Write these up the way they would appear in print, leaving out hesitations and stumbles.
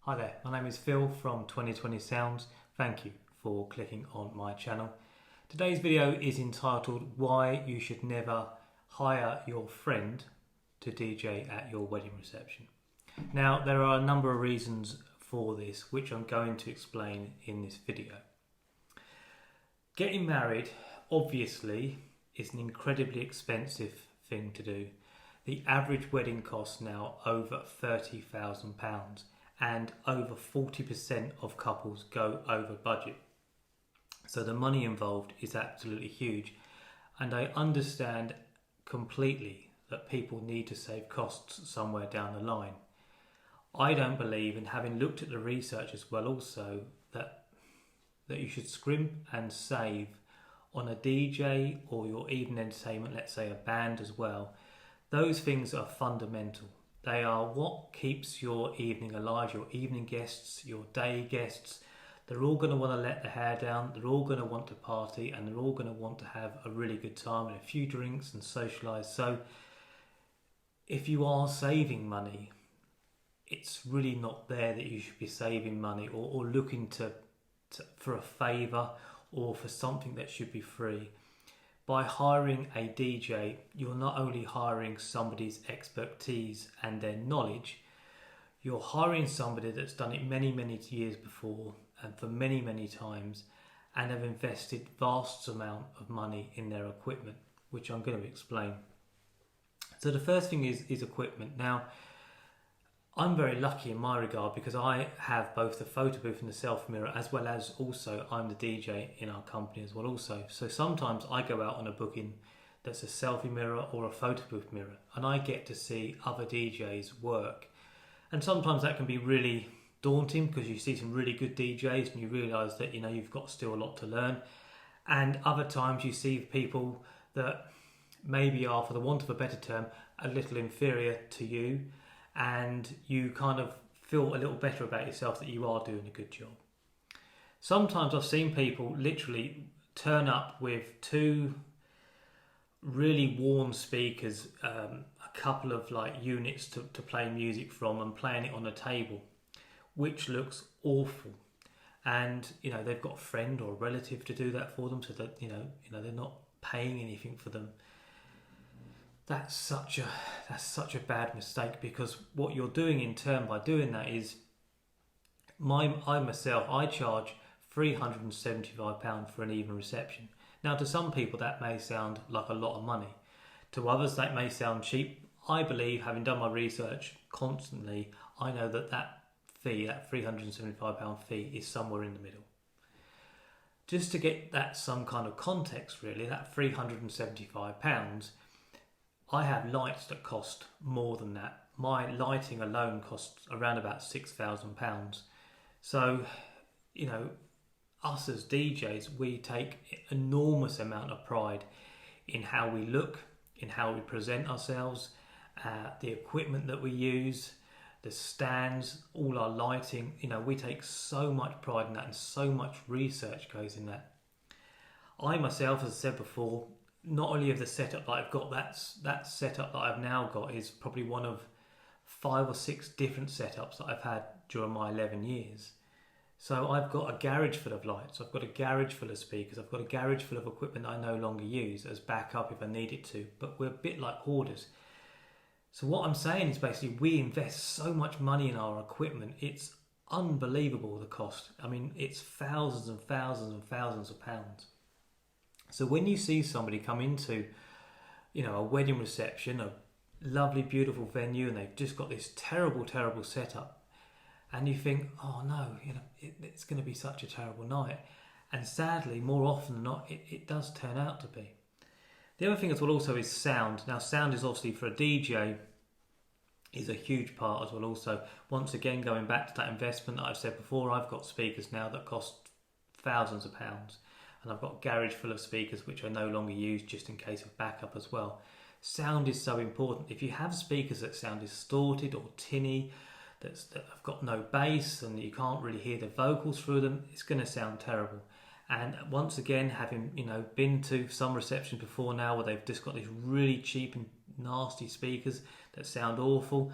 Hi there, my name is Phil from 2020 Sounds. Thank you for clicking on my channel. Today's video is entitled Why You Should Never Hire Your Friend to DJ at Your Wedding Reception. Now, there are a number of reasons for this, which I'm going to explain in this video. Getting married, obviously, is an incredibly expensive thing to do. The average wedding costs now over £30,000. And over 40% of couples go over budget. So the money involved is absolutely huge. And I understand completely that people need to save costs somewhere down the line. I don't believe, and having looked at the research as well also, that you should scrimp and save on a DJ or your evening entertainment, let's say a band as well. Those things are fundamental. They are what keeps your evening alive, your evening guests, your day guests. They're all going to want to let the hair down, they're all going to want to party, and they're all going to want to have a really good time and a few drinks and socialise. So if you are saving money, it's really not there that you should be saving money or looking for a favour or for something that should be free. By hiring a DJ, you're not only hiring somebody's expertise and their knowledge, you're hiring somebody that's done it many, many years before and for many, many times and have invested vast amount of money in their equipment, which I'm going to explain. So the first thing is equipment. Now, I'm very lucky in my regard because I have both the photo booth and the selfie mirror, as well as also I'm the DJ in our company as well also. So sometimes I go out on a booking that's a selfie mirror or a photo booth mirror and I get to see other DJs work. And sometimes that can be really daunting because you see some really good DJs and you realise that you've got still a lot to learn. And other times you see people that maybe are, for the want of a better term, a little inferior to you, and you kind of feel a little better about yourself that you are doing a good job. Sometimes I've seen people literally turn up with two really worn speakers, a couple of units to play music from and playing it on a table, which looks awful. And they've got a friend or a relative to do that for them, so that they're not paying anything for them. That's such a bad mistake, because what you're doing in turn by doing that is I charge £375 for an evening reception. Now, to some people that may sound like a lot of money. To others that may sound cheap. I believe, having done my research constantly, I know that fee, that £375 fee, is somewhere in the middle. Just to get that some kind of context really, that £375, I have lights that cost more than that. My lighting alone costs around about £6,000. So, us as DJs, we take enormous amount of pride in how we look, in how we present ourselves, the equipment that we use, the stands, all our lighting. We take so much pride in that, and so much research goes in that. I myself, as I said before, not only of the setup that I've got, that setup that I've now got is probably one of 5 or 6 different setups that I've had during my 11 years. So I've got a garage full of lights, I've got a garage full of speakers, I've got a garage full of equipment that I no longer use as backup if I need it to, but we're a bit like hoarders. So what I'm saying is basically we invest so much money in our equipment, it's unbelievable the cost. I mean, it's thousands and thousands and thousands of pounds. So when you see somebody come into, a wedding reception, a lovely, beautiful venue, and they've just got this terrible, terrible setup, and you think, oh no, it's going to be such a terrible night. And sadly, more often than not, it does turn out to be. The other thing as well also is sound. Now, sound is obviously for a DJ is a huge part as well also. Once again, going back to that investment that I've said before, I've got speakers now that cost thousands of pounds. And I've got a garage full of speakers which I no longer use, just in case of backup as well. Sound is so important. If you have speakers that sound distorted or tinny, that have got no bass and you can't really hear the vocals through them, it's going to sound terrible. And once again, having been to some receptions before now where they've just got these really cheap and nasty speakers that sound awful,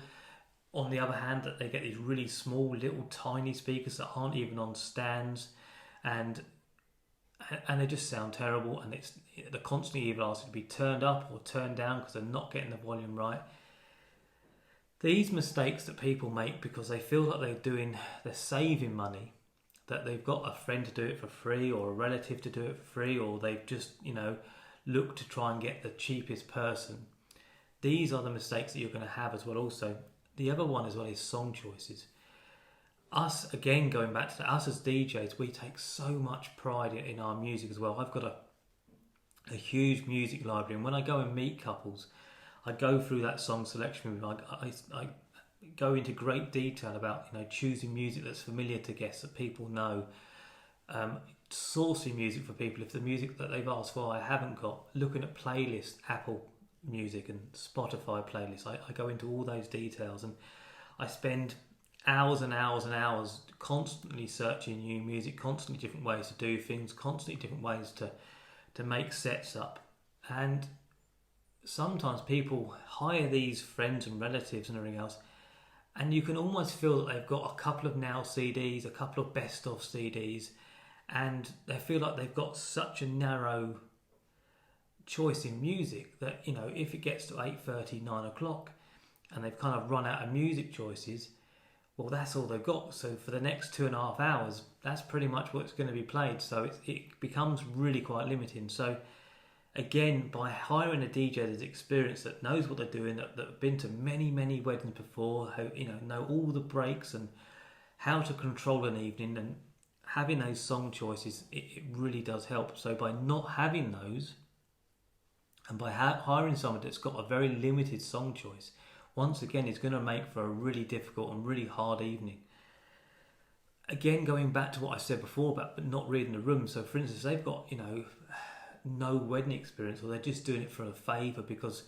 on the other hand, that they get these really small, little, tiny speakers that aren't even on stands, and they just sound terrible, and they're constantly either asked to be turned up or turned down because they're not getting the volume right. These mistakes that people make because they feel like they're saving money, that they've got a friend to do it for free or a relative to do it for free, or they've just, looked to try and get the cheapest person. These are the mistakes that you're going to have as well also. The other one as well is song choices. Us, again, going back to us as DJs, we take so much pride in our music as well. I've got a huge music library, and when I go and meet couples, I go through that song selection. I go into great detail about choosing music that's familiar to guests that people know, sourcing music for people if the music that they've asked for I haven't got, looking at playlists, Apple Music and Spotify playlists. I go into all those details, and I spend hours and hours and hours constantly searching new music, constantly different ways to do things, constantly different ways to make sets up. And sometimes people hire these friends and relatives and everything else, and you can almost feel that they've got a couple of now CDs, a couple of best of CDs, and they feel like they've got such a narrow choice in music that if it gets to 8:30, 9 o'clock and they've kind of run out of music choices, well, that's all they've got. So for the next 2.5 hours, that's pretty much what's going to be played. So it becomes really quite limiting. So again, by hiring a DJ that's experienced, that knows what they're doing, that have been to many, many weddings before, who know all the breaks and how to control an evening, and having those song choices, it really does help. So by not having those, and by hiring someone that's got a very limited song choice, once again, it's going to make for a really difficult and really hard evening. Again, going back to what I said before about not reading the room. So for instance, they've got, no wedding experience, or they're just doing it for a favour because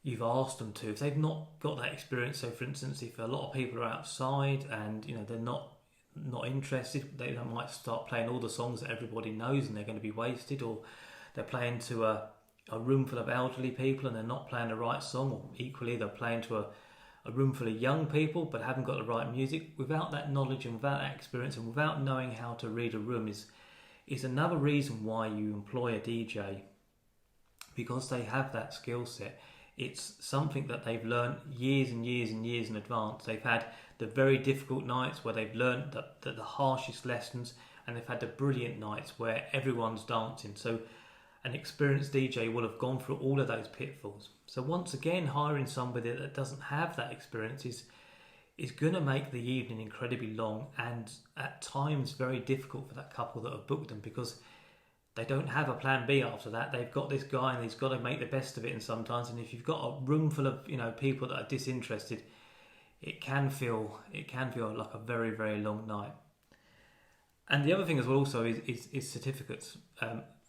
you've asked them to. If they've not got that experience, so for instance, if a lot of people are outside and they're not interested, they might start playing all the songs that everybody knows and they're going to be wasted, or they're playing to a room full of elderly people and they're not playing the right song, or equally they're playing to a room full of young people but haven't got the right music. Without that knowledge and without that experience and without knowing how to read a room is another reason why you employ a DJ, because they have that skill set. It's something that they've learned years and years and years in advance. They've had the very difficult nights where they've learned the harshest lessons, and they've had the brilliant nights where everyone's dancing. So an experienced DJ will have gone through all of those pitfalls. So once again, hiring somebody that doesn't have that experience is going to make the evening incredibly long, and at times very difficult for that couple that have booked them, because they don't have a plan B after that. They've got this guy and he's got to make the best of it, and sometimes, and if you've got a room full of people that are disinterested, it can feel like a very, very long night. And the other thing as well also is certificates.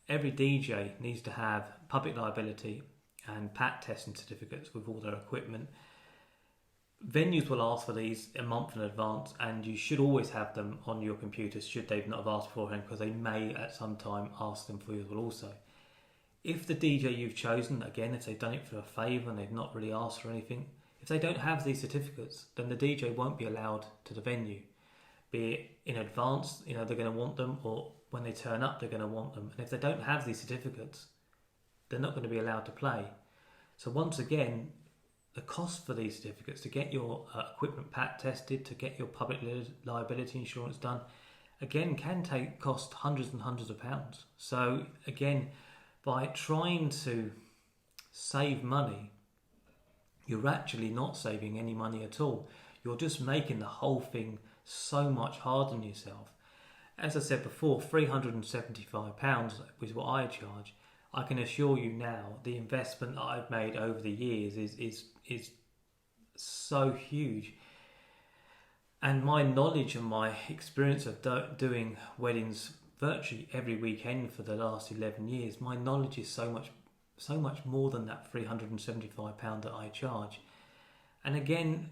Every DJ needs to have public liability and PAT testing certificates with all their equipment. Venues will ask for these a month in advance, and you should always have them on your computers should they not have asked beforehand, because they may at some time ask them for you as well also. If the DJ you've chosen, again, if they've done it for a favour and they've not really asked for anything, if they don't have these certificates, then the DJ won't be allowed to the venue. Be it in advance, they're going to want them, or when they turn up, they're going to want them. And if they don't have these certificates, they're not going to be allowed to play. So once again, the cost for these certificates, to get your equipment PAT tested, to get your public liability insurance done, again, can cost hundreds and hundreds of pounds. So again, by trying to save money, you're actually not saving any money at all. You're just making the whole thing so much harder on yourself. As I said before, £375 is what I charge. I can assure you now, the investment that I've made over the years is so huge. And my knowledge and my experience of doing weddings virtually every weekend for the last 11 years, my knowledge is so much more than that £375 that I charge. And again,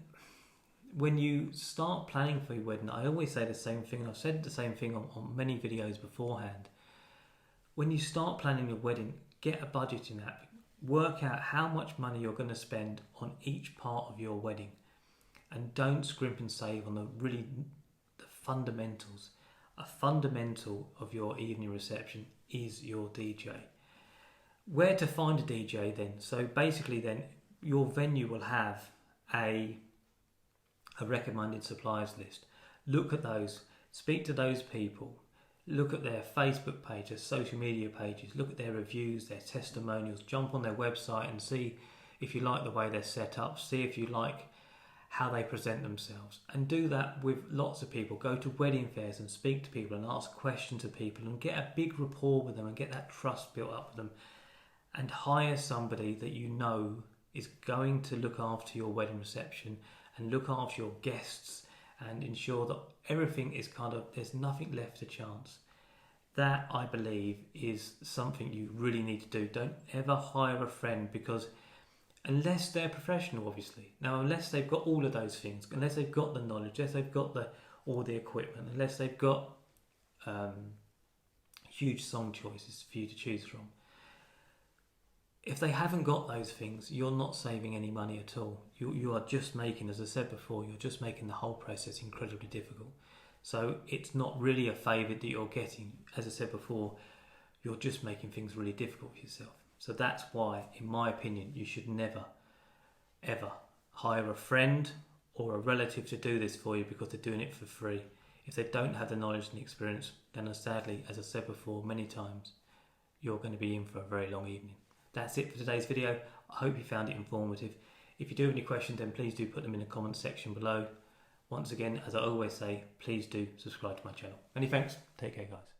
when you start planning for your wedding, I always say the same thing. I've said the same thing on many videos beforehand. When you start planning your wedding, get a budgeting app. Work out how much money you're going to spend on each part of your wedding. and don't scrimp and save on the fundamentals. A fundamental of your evening reception is your DJ. Where to find a DJ then? So basically then your venue will have a recommended suppliers list. Look at those, speak to those people, look at their Facebook pages, social media pages, look at their reviews, their testimonials, jump on their website and see if you like the way they're set up, see if you like how they present themselves, and do that with lots of people. Go to wedding fairs and speak to people and ask questions of people and get a big rapport with them and get that trust built up with them, and hire somebody that you know is going to look after your wedding reception and look after your guests and ensure that everything is there's nothing left to chance. That, I believe, is something you really need to do. Don't ever hire a friend, because unless they're professional, obviously. Now, unless they've got all of those things, unless they've got the knowledge, unless they've got all the equipment, unless they've got huge song choices for you to choose from. If they haven't got those things, you're not saving any money at all. You are just making, as I said before, you're just making the whole process incredibly difficult. So it's not really a favour that you're getting. As I said before, you're just making things really difficult for yourself. So that's why, in my opinion, you should never, ever hire a friend or a relative to do this for you because they're doing it for free. If they don't have the knowledge and the experience, then sadly, as I said before many times, you're going to be in for a very long evening. That's it for today's video. I hope you found it informative. If you do have any questions, then please do put them in the comments section below. Once again, as I always say, please do subscribe to my channel. Many thanks. Take care, guys.